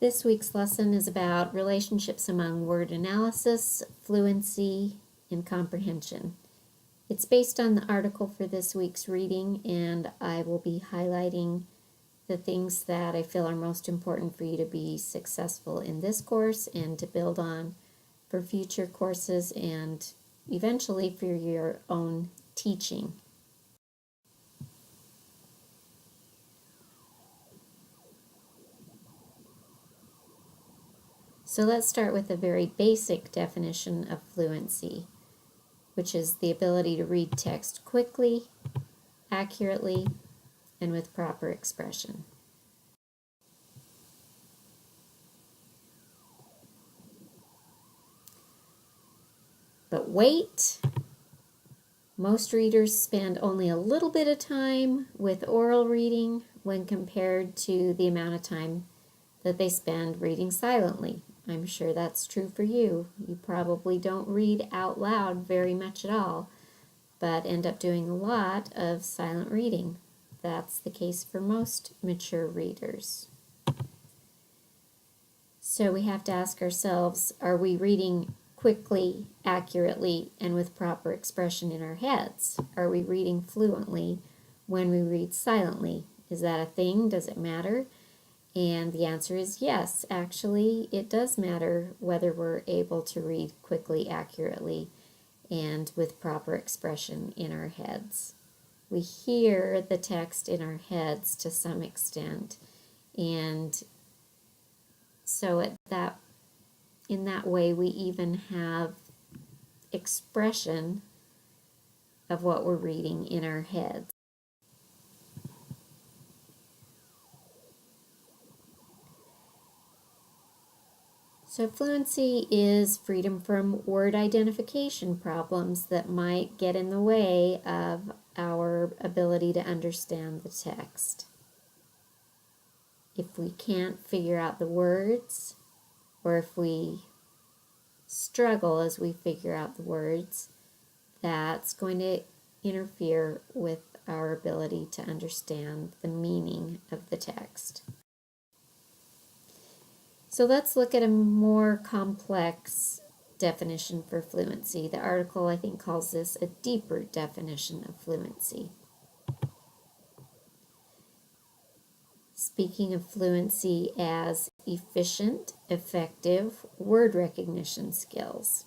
This week's lesson is about relationships among word analysis, fluency, and comprehension. It's based on the article for this week's reading, and I will be highlighting the things that I feel are most important for you to be successful in this course and to build on for future courses and eventually for your own teaching. So let's start with a very basic definition of fluency, which is the ability to read text quickly, accurately, and with proper expression. But wait, most readers spend only a little bit of time with oral reading when compared to the amount of time that they spend reading silently. I'm sure that's true for you. You probably don't read out loud very much at all, but end up doing a lot of silent reading. That's the case for most mature readers. So we have to ask ourselves, are we reading quickly, accurately, and with proper expression in our heads? Are we reading fluently when we read silently? Is that a thing? Does it matter? And the answer is yes. Actually, it does matter whether we're able to read quickly, accurately, and with proper expression in our heads. We hear the text in our heads to some extent, and so in that way we even have expression of what we're reading in our heads. So fluency is freedom from word identification problems that might get in the way of our ability to understand the text. If we can't figure out the words, or if we struggle as we figure out the words, that's going to interfere with our ability to understand the meaning of the text. So let's look at a more complex definition for fluency. The article, I think, calls this a deeper definition of fluency. Speaking of fluency as efficient, effective word recognition skills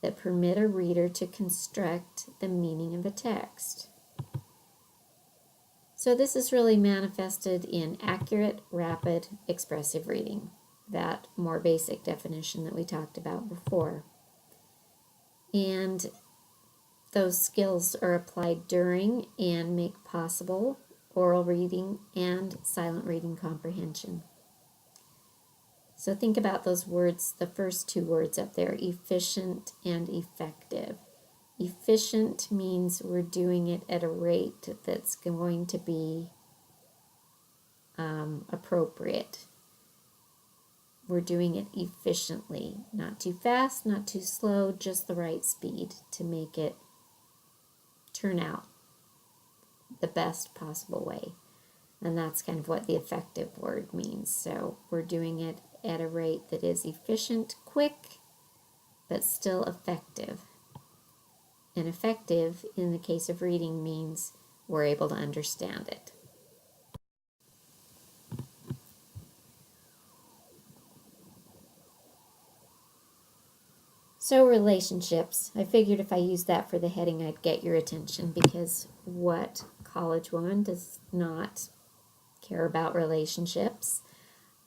that permit a reader to construct the meaning of a text. So this is really manifested in accurate, rapid, expressive reading, that more basic definition that we talked about before. And those skills are applied during and make possible oral reading and silent reading comprehension. So think about those words, the first two words up there, efficient and effective. Efficient means we're doing it at a rate that's going to be appropriate. We're doing it efficiently, not too fast, not too slow, just the right speed to make it turn out the best possible way. And that's kind of what the effective word means. So we're doing it at a rate that is efficient, quick, but still effective. And effective, in the case of reading, means we're able to understand it. So relationships, I figured if I used that for the heading, I'd get your attention, because what college woman does not care about relationships?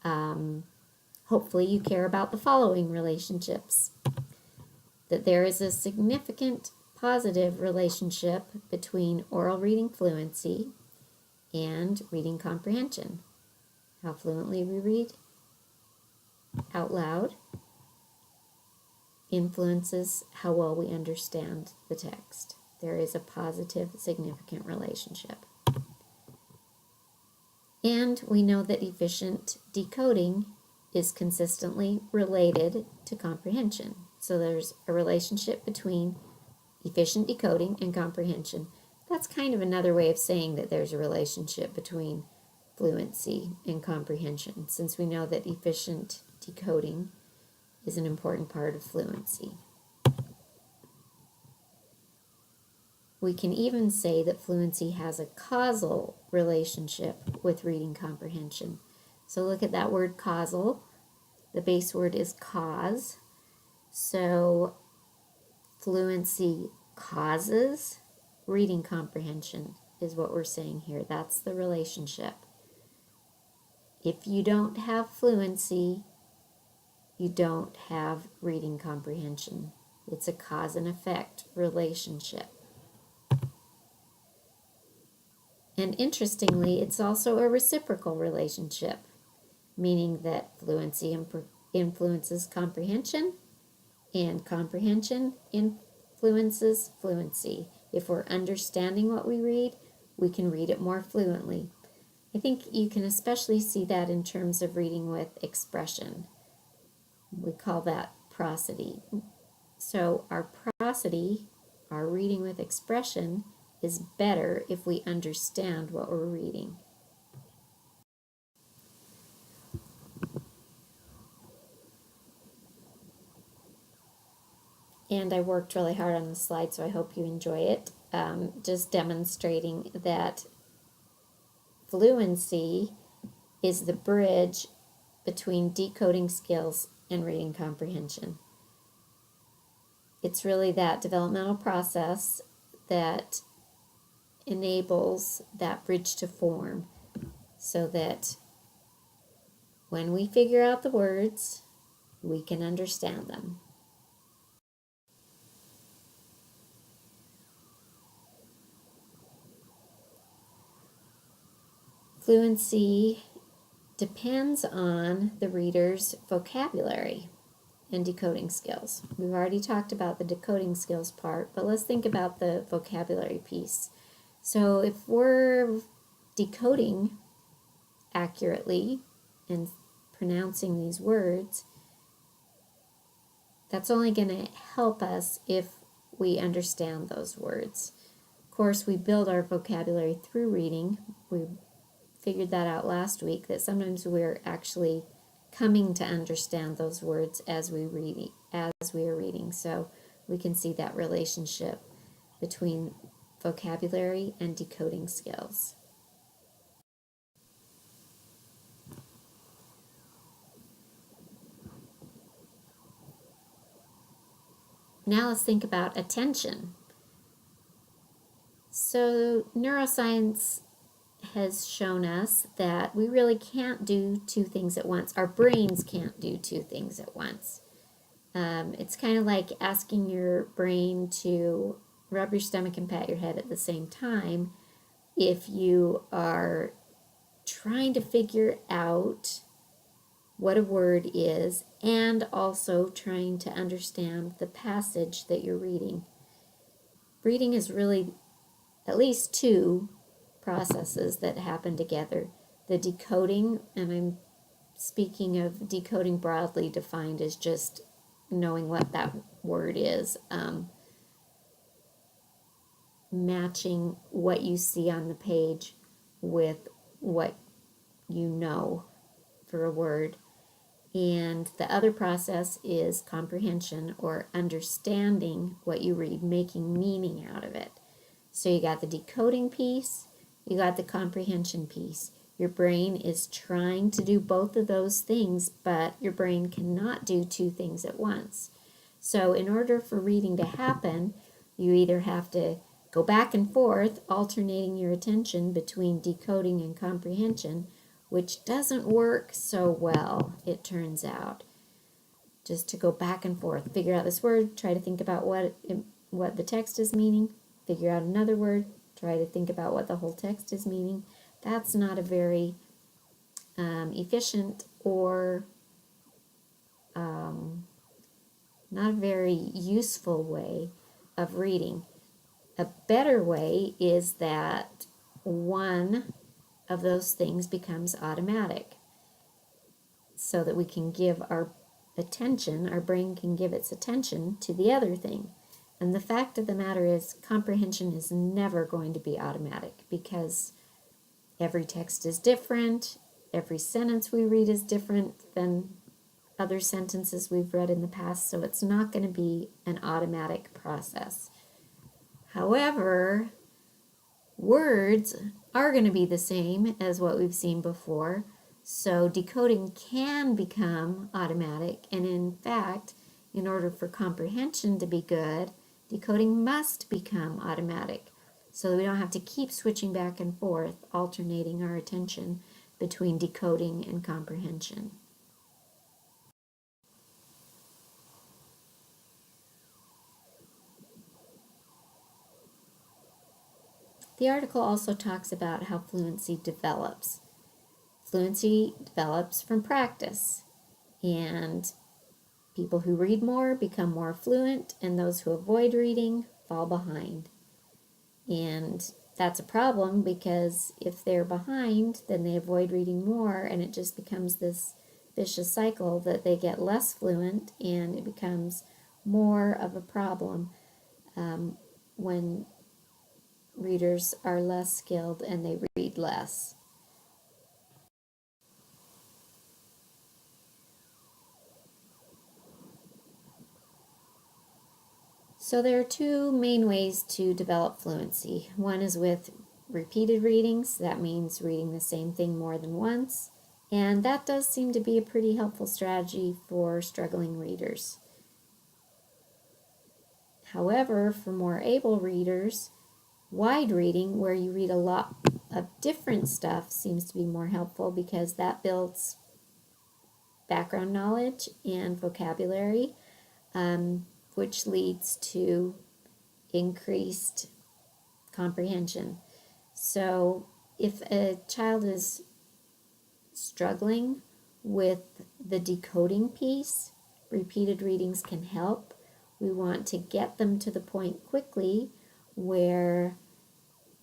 Hopefully you care about the following relationships. That there is a significant positive relationship between oral reading fluency and reading comprehension. How fluently we read out loud influences how well we understand the text. There is a positive, significant relationship. And we know that efficient decoding is consistently related to comprehension. So there's a relationship between efficient decoding and comprehension. That's kind of another way of saying that there's a relationship between fluency and comprehension, since we know that efficient decoding is an important part of fluency. We can even say that fluency has a causal relationship with reading comprehension. So look at that word causal. The base word is cause. So fluency causes reading comprehension is what we're saying here. That's the relationship. If you don't have fluency, you don't have reading comprehension. It's a cause and effect relationship. And interestingly, it's also a reciprocal relationship, meaning that fluency influences comprehension and comprehension influences fluency. If we're understanding what we read, we can read it more fluently. I think you can especially see that in terms of reading with expression. We call that prosody. So our prosody, our reading with expression, is better if we understand what we're reading. And I worked really hard on the slide, so I hope you enjoy it. Just demonstrating that fluency is the bridge between decoding skills and reading comprehension. It's really that developmental process that enables that bridge to form, so that when we figure out the words, we can understand them. Fluency depends on the reader's vocabulary and decoding skills. We've already talked about the decoding skills part, but let's think about the vocabulary piece. So if we're decoding accurately and pronouncing these words, that's only going to help us if we understand those words. Of course, we build our vocabulary through reading. We figured that out last week, that sometimes we're actually coming to understand those words as we are reading. So we can see that relationship between vocabulary and decoding skills. Now let's think about attention. So neuroscience has shown us that we really can't do two things at once. Our brains can't do two things at once. It's kind of like asking your brain to rub your stomach and pat your head at the same time. If you are trying to figure out what a word is and also trying to understand the passage that you're reading. Reading is really at least two processes that happen together. The decoding, and I'm speaking of decoding broadly defined as just knowing what that word is, matching what you see on the page with what you know for a word. And the other process is comprehension, or understanding what you read, making meaning out of it. So you got the decoding piece, you got the comprehension piece. Your brain is trying to do both of those things, but your brain cannot do two things at once. So in order for reading to happen, you either have to go back and forth, alternating your attention between decoding and comprehension, which doesn't work so well, it turns out. Just to go back and forth, figure out this word, try to think about what the text is meaning, figure out another word, try to think about what the whole text is meaning. That's not a very efficient or not a very useful way of reading. A better way is that one of those things becomes automatic, so that we can give our attention, our brain can give its attention to the other thing. And the fact of the matter is, comprehension is never going to be automatic, because Every text is different. Every sentence we read is different than other sentences we've read in the past, so it's not going to be an automatic process. However, words are going to be the same as what we've seen before, so decoding can become automatic, and in fact, in order for comprehension to be good, decoding must become automatic, so that we don't have to keep switching back and forth, alternating our attention between decoding and comprehension. The article also talks about how fluency develops. Fluency develops from practice, and people who read more become more fluent, and those who avoid reading fall behind. And that's a problem because if they're behind, then they avoid reading more, and it just becomes this vicious cycle that they get less fluent, and it becomes more of a problem when readers are less skilled and they read less. So there are two main ways to develop fluency. One is with repeated readings. That means reading the same thing more than once. And that does seem to be a pretty helpful strategy for struggling readers. However, for more able readers, wide reading, where you read a lot of different stuff, seems to be more helpful because that builds background knowledge and vocabulary, which leads to increased comprehension. So if a child is struggling with the decoding piece, repeated readings can help. We want to get them to the point quickly where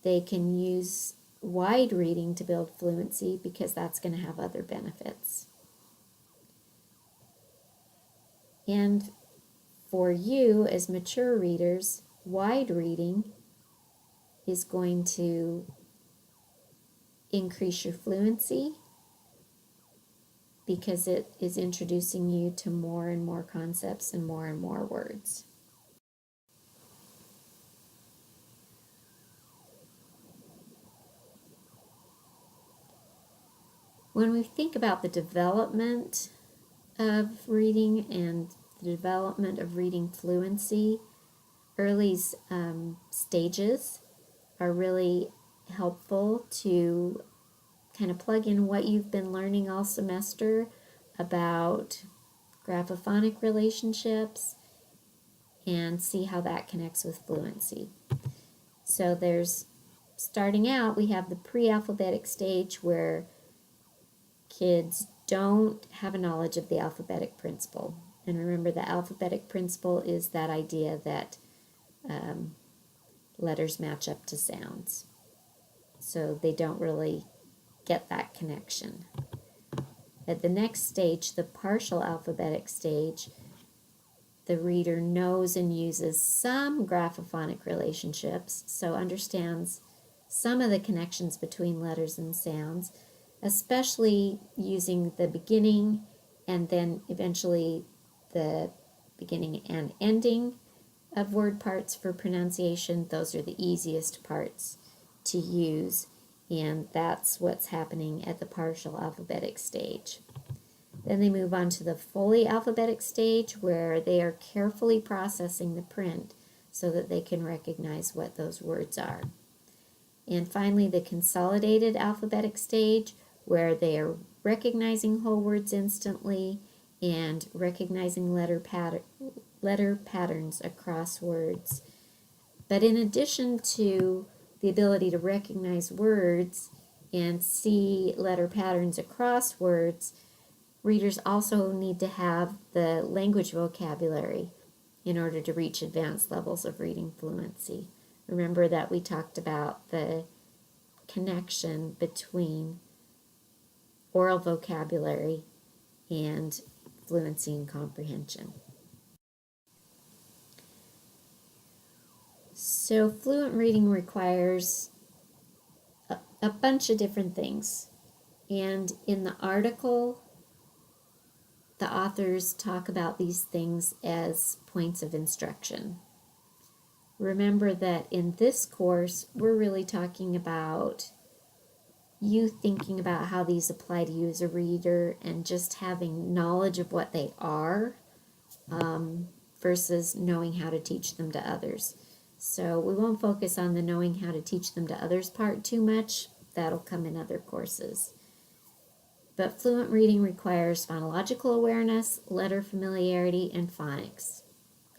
they can use wide reading to build fluency, because that's going to have other benefits. And for you as mature readers, wide reading is going to increase your fluency because it is introducing you to more and more concepts and more words. When we think about the development of reading and the development of reading fluency, early stages are really helpful to kind of plug in what you've been learning all semester about graphophonic relationships and see how that connects with fluency. So starting out, we have the pre-alphabetic stage where kids don't have a knowledge of the alphabetic principle. And remember, the alphabetic principle is that idea that letters match up to sounds. So they don't really get that connection. At the next stage, the partial alphabetic stage, the reader knows and uses some graphophonic relationships, so understands some of the connections between letters and sounds, especially using the beginning and then eventually the beginning and ending of word parts for pronunciation. Those are the easiest parts to use, and that's what's happening at the partial alphabetic stage. Then they move on to the fully alphabetic stage, where they are carefully processing the print so that they can recognize what those words are. And finally, the consolidated alphabetic stage, where they are recognizing whole words instantly and recognizing letter patterns across words. But in addition to the ability to recognize words and see letter patterns across words, readers also need to have the language vocabulary in order to reach advanced levels of reading fluency. Remember that we talked about the connection between oral vocabulary and fluency and comprehension. So fluent reading requires a bunch of different things. And in the article, the authors talk about these things as points of instruction. Remember that in this course, we're really talking about you thinking about how these apply to you as a reader and just having knowledge of what they are versus knowing how to teach them to others. So we won't focus on the knowing how to teach them to others part too much. That'll come in other courses. But fluent reading requires phonological awareness, letter familiarity, and phonics.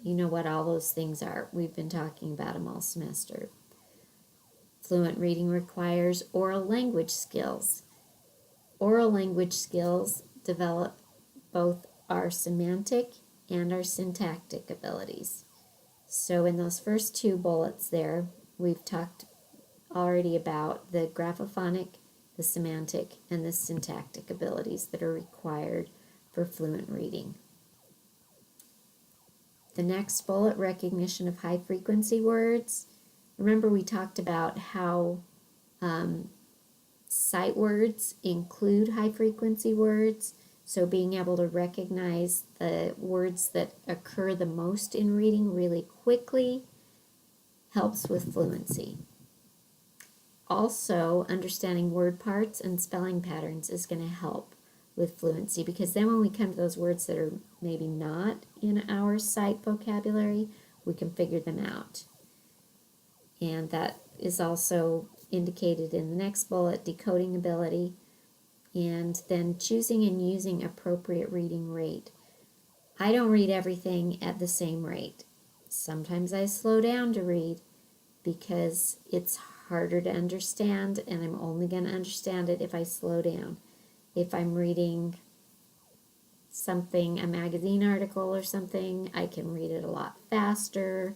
You know what all those things are. We've been talking about them all semester. Fluent reading requires oral language skills. Oral language skills develop both our semantic and our syntactic abilities. So in those first two bullets there, we've talked already about the graphophonic, the semantic, and the syntactic abilities that are required for fluent reading. The next bullet, recognition of high-frequency words. Remember we talked about how sight words include high-frequency words, so being able to recognize the words that occur the most in reading really quickly helps with fluency. Also, understanding word parts and spelling patterns is going to help with fluency, because then when we come to those words that are maybe not in our sight vocabulary, we can figure them out. And that is also indicated in the next bullet, decoding ability, and then choosing and using appropriate reading rate. I don't read everything at the same rate. Sometimes I slow down to read because it's harder to understand, and I'm only going to understand it if I slow down. If I'm reading something, a magazine article or something, I can read it a lot faster.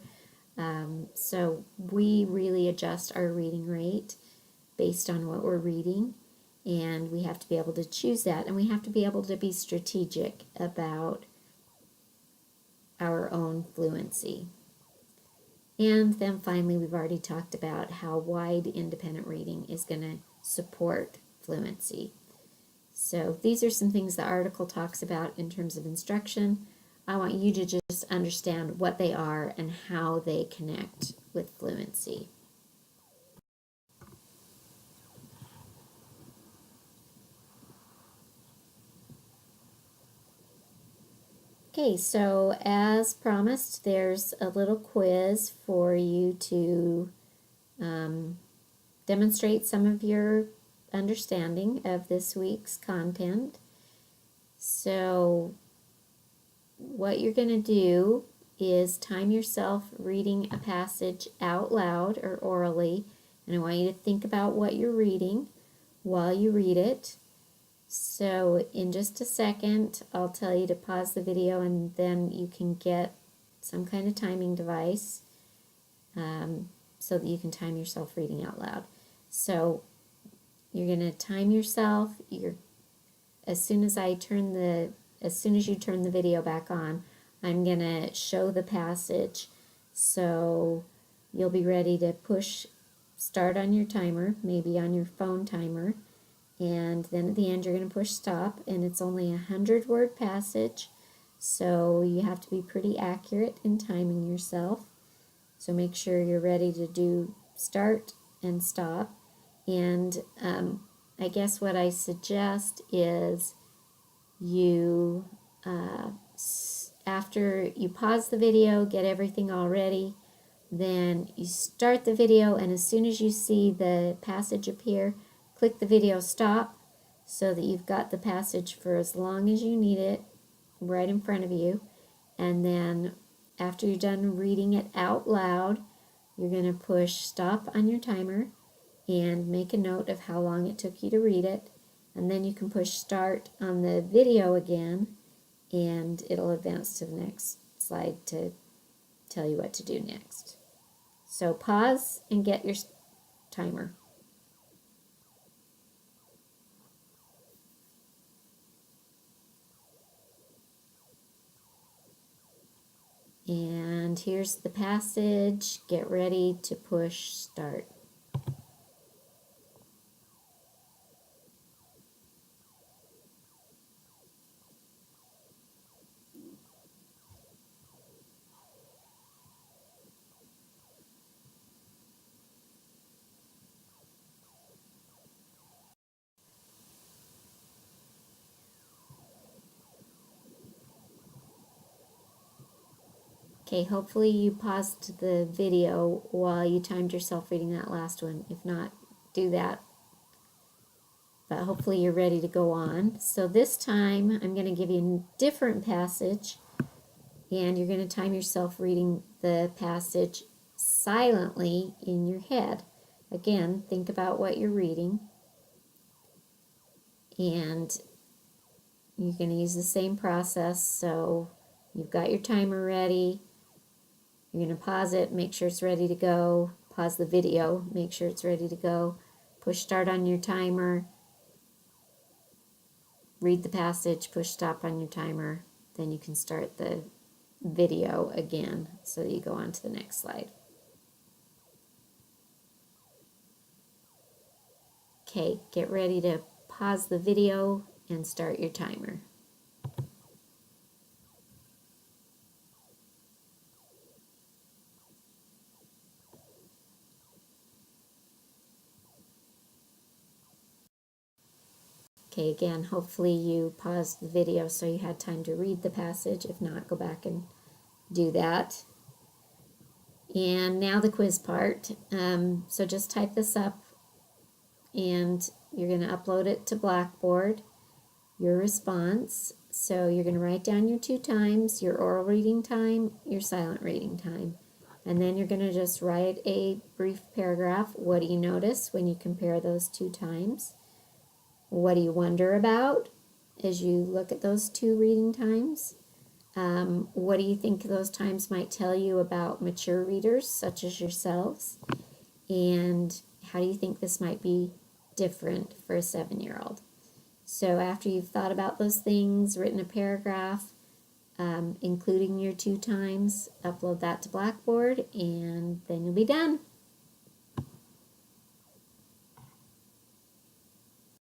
So we really adjust our reading rate based on what we're reading, and we have to be able to choose that, and we have to be able to be strategic about our own fluency. And then finally, we've already talked about how wide independent reading is going to support fluency. So these are some things the article talks about in terms of instruction. I want you to just understand what they are and how they connect with fluency. Okay, so as promised, there's a little quiz for you to demonstrate some of your understanding of this week's content. So what you're going to do is time yourself reading a passage out loud or orally, and I want you to think about what you're reading while you read it. So in just a second, I'll tell you to pause the video, and then you can get some kind of timing device so that you can time yourself reading out loud. So you're going to time yourself. As soon as you turn the video back on, I'm going to show the passage. So you'll be ready to push start on your timer, maybe on your phone timer. And then at the end, you're going to push stop, and it's only a 100-word passage, so you have to be pretty accurate in timing yourself. So make sure you're ready to do start and stop. And I guess what I suggest is you, after you pause the video, get everything all ready, then you start the video, and as soon as you see the passage appear, click the video stop so that you've got the passage for as long as you need it right in front of you. And then after you're done reading it out loud, you're going to push stop on your timer and make a note of how long it took you to read it. And then you can push start on the video again, and it'll advance to the next slide to tell you what to do next. So pause and get your timer. And here's the passage. Get ready to push start. Okay, hopefully you paused the video while you timed yourself reading that last one. If not, do that. But hopefully you're ready to go on. So this time I'm going to give you a different passage, and you're going to time yourself reading the passage silently in your head. Again, think about what you're reading, and you're going to use the same process. So you've got your timer ready. You're going to pause it, make sure it's ready to go. Pause the video, make sure it's ready to go. Push start on your timer. Read the passage, push stop on your timer. Then you can start the video again so that you go on to the next slide. Okay, get ready to pause the video and start your timer. Okay, again, hopefully you paused the video so you had time to read the passage. If not, go back and do that. And now the quiz part. So just type this up, and you're going to upload it to Blackboard, your response. So you're going to write down your 2 times, your oral reading time, your silent reading time. And then you're going to just write a brief paragraph. What do you notice when you compare those 2 times? What do you wonder about as you look at those 2 reading times? What do you think those times might tell you about mature readers, such as yourselves? And how do you think this might be different for a 7-year-old? So after you've thought about those things, written a paragraph, including your 2 times, upload that to Blackboard, and then you'll be done.